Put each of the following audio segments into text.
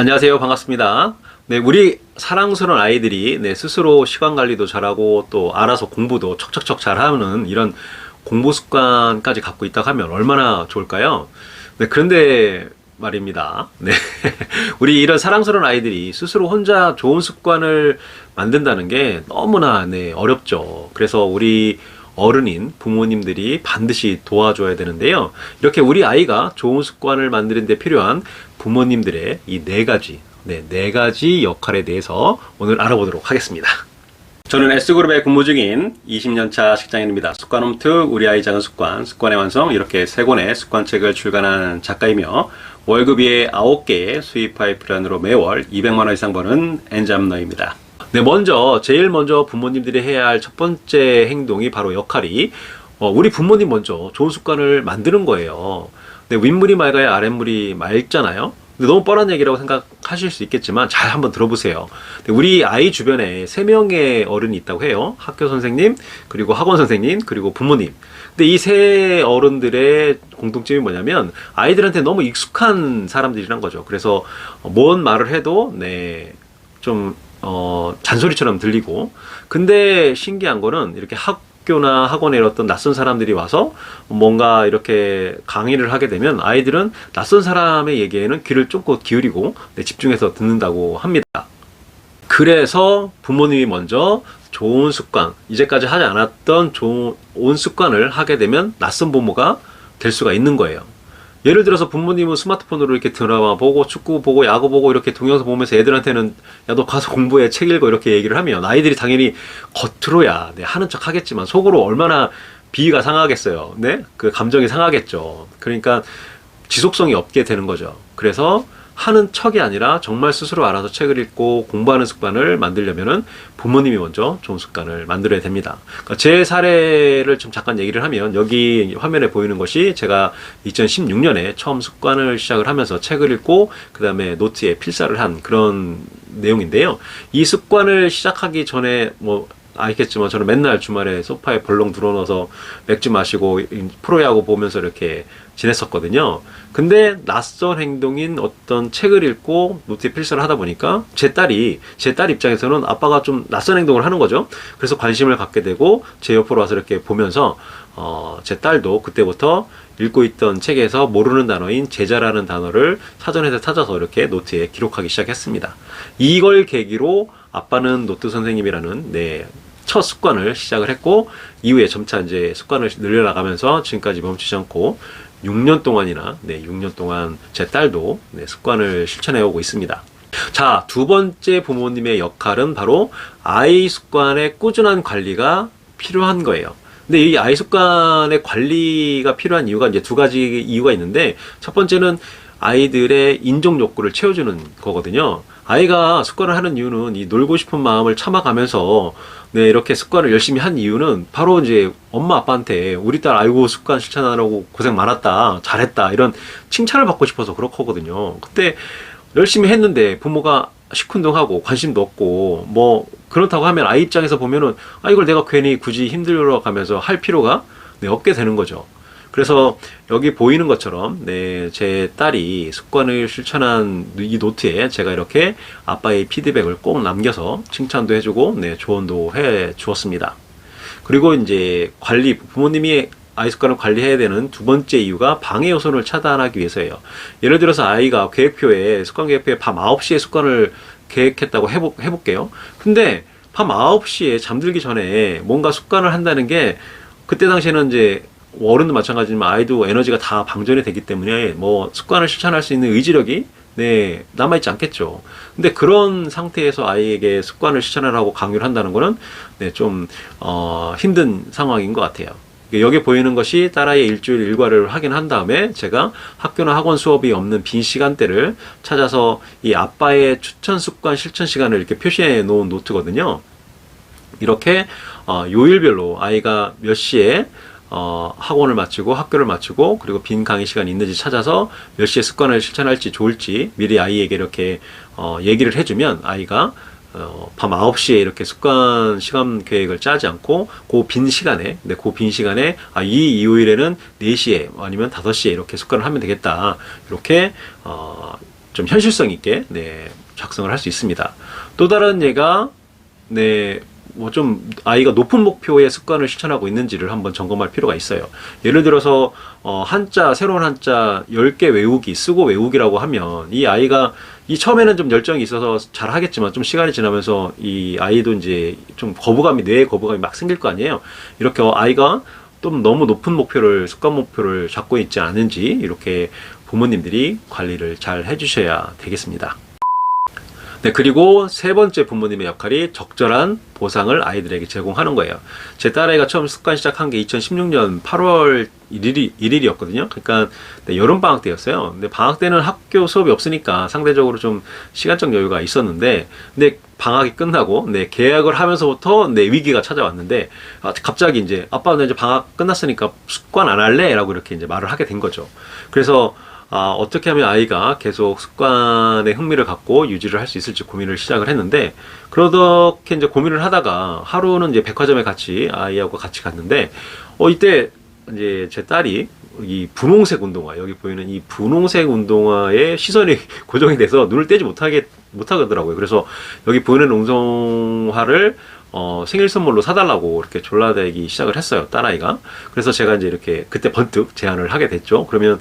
안녕하세요. 반갑습니다. 네, 우리 사랑스러운 아이들이 스스로 시간 관리도 잘하고 또 알아서 공부도 척척척 잘하는 이런 공부 습관까지 갖고 있다고 하면 얼마나 좋을까요? 네, 그런데 말입니다. 네. 우리 이런 사랑스러운 아이들이 스스로 혼자 좋은 습관을 만든다는 게 너무나 어렵죠. 그래서 우리 어른인 부모님들이 반드시 도와줘야 되는데요. 이렇게 우리 아이가 좋은 습관을 만드는 데 필요한 부모님들의 이 네 가지 역할에 대해서 오늘 알아보도록 하겠습니다. 저는 S그룹에 근무 중인 20년차 직장인입니다. 습관홈트, 우리 아이 작은 습관, 습관의 완성, 이렇게 3권의 습관책을 출간한 작가이며 월급이 9개 수입 파이프라인으로 매월 200만원 이상 버는 엔잡너입니다. 네, 제일 먼저 부모님들이 해야 할 첫 번째 행동이 바로 역할이 우리 부모님 먼저 좋은 습관을 만드는 거예요. 네, 윗물이 맑아야 아랫물이 맑잖아요. 근데 너무 뻔한 얘기라고 생각하실 수 있겠지만 잘 한번 들어보세요. 우리 아이 주변에 3명의 어른이 있다고 해요. 학교 선생님, 그리고 학원 선생님, 그리고 부모님. 근데 이 세 어른들의 공통점이 뭐냐면 아이들한테 너무 익숙한 사람들이란 거죠. 그래서 뭔 말을 해도 좀 잔소리처럼 들리고, 근데 신기한 거는 이렇게 학교나 학원에 어떤 낯선 사람들이 와서 뭔가 이렇게 강의를 하게 되면 아이들은 낯선 사람의 얘기에는 귀를 쫑긋 기울이고 집중해서 듣는다고 합니다. 그래서 부모님이 먼저 좋은 습관, 이제까지 하지 않았던 좋은 습관을 하게 되면 낯선 부모가 될 수가 있는 거예요. 예를 들어서 부모님은 스마트폰으로 이렇게 드라마 보고 축구 보고 야구 보고 이렇게 동영상 보면서 애들한테는 야, 너 가서 공부해, 책 읽어, 이렇게 얘기를 하면 아이들이 당연히 겉으로야 하는 척 하겠지만 속으로 얼마나 비위가 상하겠어요. 그 감정이 상하겠죠. 그러니까 지속성이 없게 되는 거죠. 그래서 하는 척이 아니라 정말 스스로 알아서 책을 읽고 공부하는 습관을 만들려면은 부모님이 먼저 좋은 습관을 만들어야 됩니다. 그러니까 제 사례를 좀 잠깐 얘기를 하면, 여기 화면에 보이는 것이 제가 2016년에 처음 습관을 시작을 하면서 책을 읽고 그 다음에 노트에 필사를 한 그런 내용인데요. 이 습관을 시작하기 전에 알겠지만 저는 맨날 주말에 소파에 벌렁 들어넣어서 맥주 마시고 프로야구 보면서 이렇게 지냈었거든요. 근데 낯선 행동인 어떤 책을 읽고 노트에 필사를 하다 보니까 제 딸 입장에서는 아빠가 좀 낯선 행동을 하는 거죠. 그래서 관심을 갖게 되고 제 옆으로 와서 이렇게 보면서 제 딸도 그때부터 읽고 있던 책에서 모르는 단어인 제자라는 단어를 사전에서 찾아서 이렇게 노트에 기록하기 시작했습니다. 이걸 계기로 아빠는 노트 선생님이라는 첫 습관을 시작을 했고, 이후에 점차 이제 습관을 늘려나가면서 지금까지 멈추지 않고 6년 동안이나 6년 동안 제 딸도 습관을 실천해 오고 있습니다. 자, 두 번째 부모님의 역할은 바로 아이 습관의 꾸준한 관리가 필요한 거예요. 근데 이 아이 습관의 관리가 필요한 이유가 이제 두 가지 이유가 있는데, 첫 번째는 아이들의 인정 욕구를 채워주는 거거든요. 아이가 습관을 하는 이유는 이 놀고 싶은 마음을 참아가면서 이렇게 습관을 열심히 한 이유는 바로 이제 엄마 아빠한테 우리 딸 아이고 습관 실천하라고 고생 많았다, 잘했다, 이런 칭찬을 받고 싶어서 그렇거든요. 그때 열심히 했는데 부모가 시큰둥하고 관심도 없고 그렇다고 하면 아이 입장에서 보면은 이걸 내가 괜히 굳이 힘들어 가면서 할 필요가 없게 되는 거죠. 그래서 여기 보이는 것처럼 제 딸이 습관을 실천한 이 노트에 제가 이렇게 아빠의 피드백을 꼭 남겨서 칭찬도 해주고 조언도 해 주었습니다. 그리고 이제 부모님이 아이 습관을 관리해야 되는 두 번째 이유가 방해 요소를 차단하기 위해서예요. 예를 들어서 아이가 습관 계획표에 밤 9시에 습관을 계획했다고 해볼게요. 근데 밤 9시에 잠들기 전에 뭔가 습관을 한다는 게, 그때 당시에는 이제 어른도 마찬가지지만 아이도 에너지가 다 방전이 되기 때문에 습관을 실천할 수 있는 의지력이 남아있지 않겠죠. 근데 그런 상태에서 아이에게 습관을 실천하라고 강요를 한다는 거는 좀 힘든 상황인 것 같아요. 여기 보이는 것이 딸아이의 일주일 일과를 확인한 다음에 제가 학교나 학원 수업이 없는 빈 시간대를 찾아서 이 아빠의 추천 습관 실천 시간을 이렇게 표시해 놓은 노트거든요. 이렇게 요일별로 아이가 몇 시에 학원을 마치고 학교를 마치고 그리고 빈 강의 시간이 있는지 찾아서 몇 시에 습관을 실천할지 좋을지 미리 아이에게 이렇게 얘기를 해주면 아이가 밤 9시에 이렇게 습관 시간 계획을 짜지 않고 그 빈 시간에 이 요일에는 4시에 아니면 5시에 이렇게 습관을 하면 되겠다, 이렇게 좀 현실성 있게 작성을 할 수 있습니다. 또 다른 예가 뭐 좀 아이가 높은 목표의 습관을 실천하고 있는지를 한번 점검할 필요가 있어요. 예를 들어서 새로운 한자 10개 외우기, 쓰고 외우기라고 하면 이 아이가 처음에는 좀 열정이 있어서 잘 하겠지만 좀 시간이 지나면서 이 아이도 이제 좀 뇌에 거부감이 막 생길 거 아니에요. 이렇게 아이가 좀 너무 높은 습관 목표를 잡고 있지 않은지 이렇게 부모님들이 관리를 잘 해주셔야 되겠습니다. 그리고 세 번째 부모님의 역할이 적절한 보상을 아이들에게 제공하는 거예요. 제 딸아이가 처음 습관 시작한 게 2016년 8월 1일이었거든요. 그러니까 여름방학 때였어요. 근데 방학 때는 학교 수업이 없으니까 상대적으로 좀 시간적 여유가 있었는데, 근데 방학이 끝나고, 계약을 하면서부터 위기가 찾아왔는데, 갑자기 이제, 아빠, 나 이제 방학 끝났으니까 습관 안 할래? 라고 이렇게 이제 말을 하게 된 거죠. 그래서, 어떻게 하면 아이가 계속 습관에 흥미를 갖고 유지를 할 수 있을지 고민을 시작을 했는데, 그렇게 이제 고민을 하다가 하루는 이제 백화점에 아이하고 같이 갔는데, 이때 이제 제 딸이 이 분홍색 운동화, 여기 보이는 이 분홍색 운동화에 시선이 고정이 돼서 눈을 떼지 못하더라고요. 그래서 여기 보이는 운동화를 생일 선물로 사달라고 이렇게 졸라대기 시작을 했어요, 딸아이가. 그래서 제가 이제 이렇게 그때 번뜩 제안을 하게 됐죠. 그러면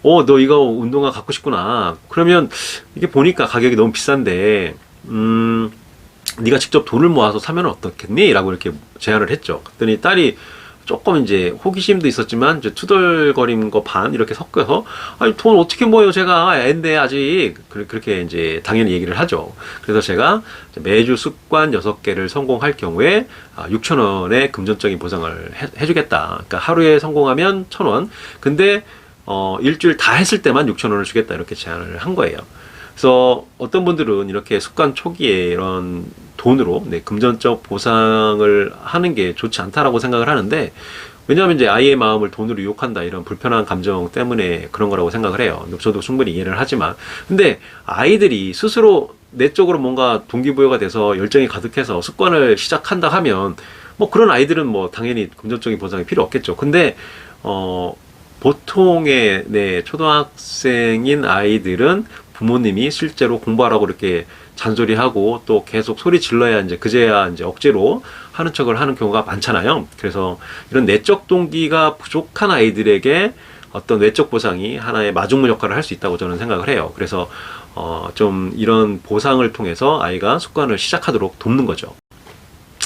너 이거 운동화 갖고 싶구나. 그러면 이게 보니까 가격이 너무 비싼데, 네가 직접 돈을 모아서 사면 어떻겠니? 라고 이렇게 제안을 했죠. 그랬더니 딸이 조금 이제 호기심도 있었지만 이제 투덜거림 거 반 이렇게 섞여서, 아니 돈 어떻게 모아요, 제가 애인데 아직. 그렇게 이제 당연히 얘기를 하죠. 그래서 제가 매주 습관 6개를 성공할 경우에 6,000원의 금전적인 보상을 해주겠다. 그러니까 하루에 성공하면 1,000원. 근데 일주일 다 했을 때만 6,000원을 주겠다, 이렇게 제안을 한 거예요. 그래서 어떤 분들은 이렇게 습관 초기에 이런 돈으로 금전적 보상을 하는 게 좋지 않다라고 생각을 하는데, 왜냐하면 이제 아이의 마음을 돈으로 유혹한다, 이런 불편한 감정 때문에 그런 거라고 생각을 해요. 저도 충분히 이해를 하지만, 근데 아이들이 스스로 내적으로 뭔가 동기부여가 돼서 열정이 가득해서 습관을 시작한다 하면 뭐 그런 아이들은 뭐 당연히 금전적인 보상이 필요 없겠죠. 근데 보통의 초등학생인 아이들은 부모님이 실제로 공부하라고 이렇게 잔소리하고 또 계속 소리 질러야 이제 그제야 이제 억지로 하는 척을 하는 경우가 많잖아요. 그래서 이런 내적 동기가 부족한 아이들에게 어떤 외적 보상이 하나의 마중물 역할을 할 수 있다고 저는 생각을 해요. 그래서 좀 이런 보상을 통해서 아이가 습관을 시작하도록 돕는 거죠.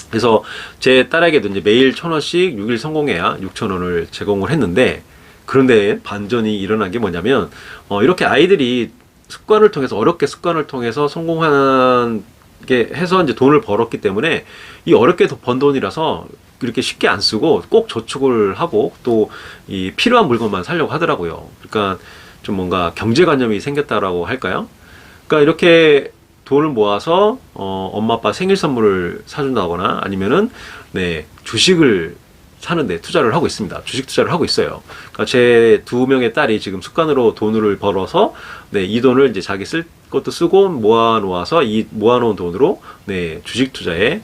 그래서 제 딸에게도 이제 매일 1,000원씩 6일 성공해야 6,000원을 제공을 했는데, 그런데 반전이 일어난 게 뭐냐면, 이렇게 아이들이 어렵게 습관을 통해서 성공하는 게 해서 이제 돈을 벌었기 때문에, 이 어렵게 번 돈이라서 그렇게 쉽게 안 쓰고 꼭 저축을 하고 또 이 필요한 물건만 사려고 하더라고요. 그러니까 좀 뭔가 경제관념이 생겼다라고 할까요? 그러니까 이렇게 돈을 모아서 엄마 아빠 생일 선물을 사준다거나 아니면은 주식을 사는데 투자를 하고 있습니다. 주식 투자를 하고 있어요. 그러니까 제 2명의 딸이 지금 습관으로 돈을 벌어서 이 돈을 이제 자기 쓸 것도 쓰고 모아놓아서 이 모아놓은 돈으로 주식 투자에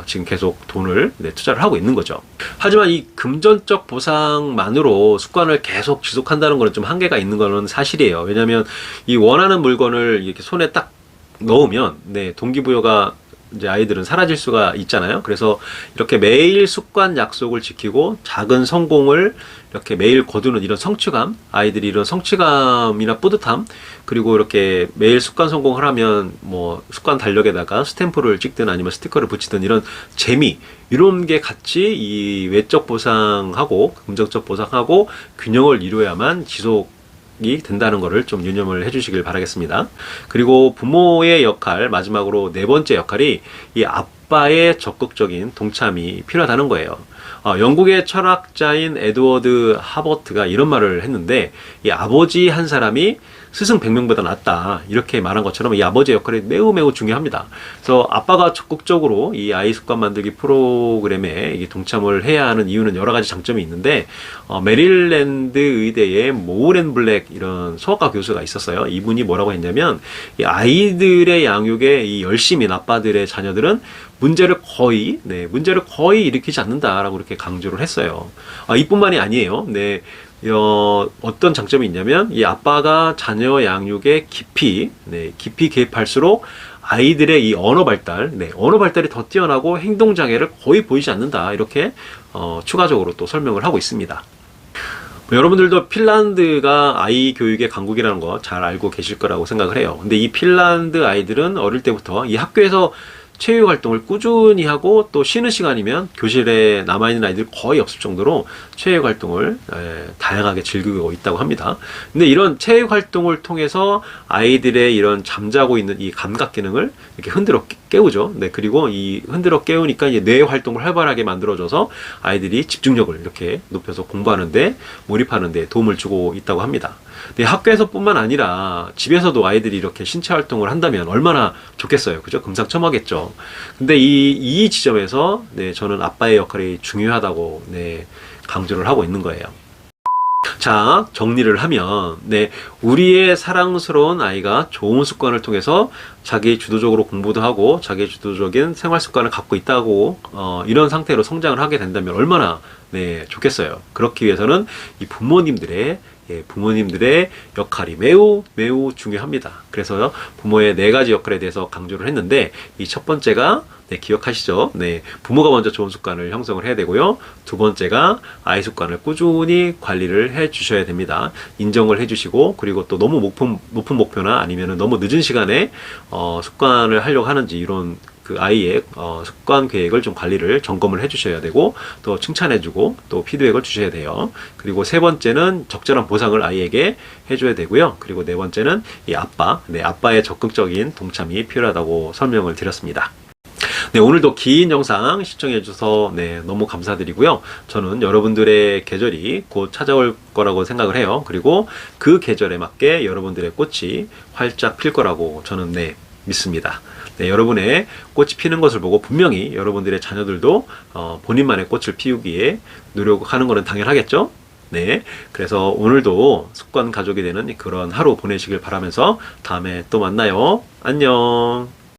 지금 계속 돈을 투자를 하고 있는 거죠. 하지만 이 금전적 보상만으로 습관을 계속 지속한다는 것은 좀 한계가 있는 거는 사실이에요. 왜냐하면 이 원하는 물건을 이렇게 손에 딱 넣으면 동기부여가 이제 아이들은 사라질 수가 있잖아요. 그래서 이렇게 매일 습관 약속을 지키고 작은 성공을 이렇게 매일 거두는 이런 성취감, 아이들이 이런 성취감이나 뿌듯함, 그리고 이렇게 매일 습관 성공을 하면 뭐 습관 달력에다가 스탬프를 찍든 아니면 스티커를 붙이든 이런 재미, 이런 게 같이 이 외적 보상하고 금전적 보상하고 균형을 이루어야만 이 된다는 것을 좀 유념을 해주시길 바라겠습니다. 그리고 부모의 역할, 마지막으로 4번째 역할이 이 아빠의 적극적인 동참이 필요하다는 거예요. 영국의 철학자인 에드워드 하버트가 이런 말을 했는데, 이 아버지 한 사람이 스승 100명보다 낫다, 이렇게 말한 것처럼 이 아버지의 역할이 매우 매우 중요합니다. 그래서 아빠가 적극적으로 이 아이 습관 만들기 프로그램에 동참을 해야 하는 이유는 여러 가지 장점이 있는데, 메릴랜드 의대의 모우렌 블랙 이런 소아과 교수가 있었어요. 이분이 뭐라고 했냐면, 이 아이들의 양육에 이 열심인 아빠들의 자녀들은 문제를 거의 일으키지 않는다라고 이렇게 강조를 했어요. 이뿐만이 아니에요. 어떤 장점이 있냐면 이 아빠가 자녀 양육에 깊이 개입할수록 아이들의 이 언어 발달, 언어 발달이 더 뛰어나고 행동 장애를 거의 보이지 않는다. 이렇게 추가적으로 또 설명을 하고 있습니다. 여러분들도 핀란드가 아이 교육의 강국이라는 거 잘 알고 계실 거라고 생각을 해요. 근데 이 핀란드 아이들은 어릴 때부터 이 학교에서 체육 활동을 꾸준히 하고 또 쉬는 시간이면 교실에 남아있는 아이들이 거의 없을 정도로 체육 활동을 다양하게 즐기고 있다고 합니다. 근데 이런 체육 활동을 통해서 아이들의 이런 잠자고 있는 이 감각 기능을 이렇게 흔들어 깨우죠. 그리고 이 흔들어 깨우니까 이제 뇌 활동을 활발하게 만들어줘서 아이들이 집중력을 이렇게 높여서 공부하는데 몰입하는데 도움을 주고 있다고 합니다. 네, 학교에서뿐만 아니라 집에서도 아이들이 이렇게 신체 활동을 한다면 얼마나 좋겠어요. 그죠? 금상첨화겠죠. 근데 이 지점에서 저는 아빠의 역할이 중요하다고 강조를 하고 있는 거예요. 자, 정리를 하면 우리의 사랑스러운 아이가 좋은 습관을 통해서 자기 주도적으로 공부도 하고 자기 주도적인 생활 습관을 갖고 있다고 이런 상태로 성장을 하게 된다면 얼마나 좋겠어요. 그렇기 위해서는 이 부모님들의 역할이 매우 중요합니다. 그래서 부모의 4가지 역할에 대해서 강조를 했는데 이 첫 번째가 기억하시죠? 부모가 먼저 좋은 습관을 형성을 해야 되고요. 두 번째가 아이 습관을 꾸준히 관리를 해 주셔야 됩니다. 인정을 해 주시고 그리고 또 너무 높은 목표나 아니면 너무 늦은 시간에 습관을 하려고 하는지 이런 그 아이의 습관 계획을 좀 관리를 점검을 해 주셔야 되고 또 칭찬해 주고 또 피드백을 주셔야 돼요. 그리고 세 번째는 적절한 보상을 아이에게 해줘야 되고요. 그리고 네 번째는 이 아빠의 적극적인 동참이 필요하다고 설명을 드렸습니다. 오늘도 긴 영상 시청해 주셔서 너무 감사드리고요. 저는 여러분들의 계절이 곧 찾아올 거라고 생각을 해요. 그리고 그 계절에 맞게 여러분들의 꽃이 활짝 필 거라고 저는 믿습니다. 여러분의 꽃이 피는 것을 보고 분명히 여러분들의 자녀들도 본인만의 꽃을 피우기에 노력하는 것은 당연하겠죠? 그래서 오늘도 습관 가족이 되는 그런 하루 보내시길 바라면서 다음에 또 만나요. 안녕.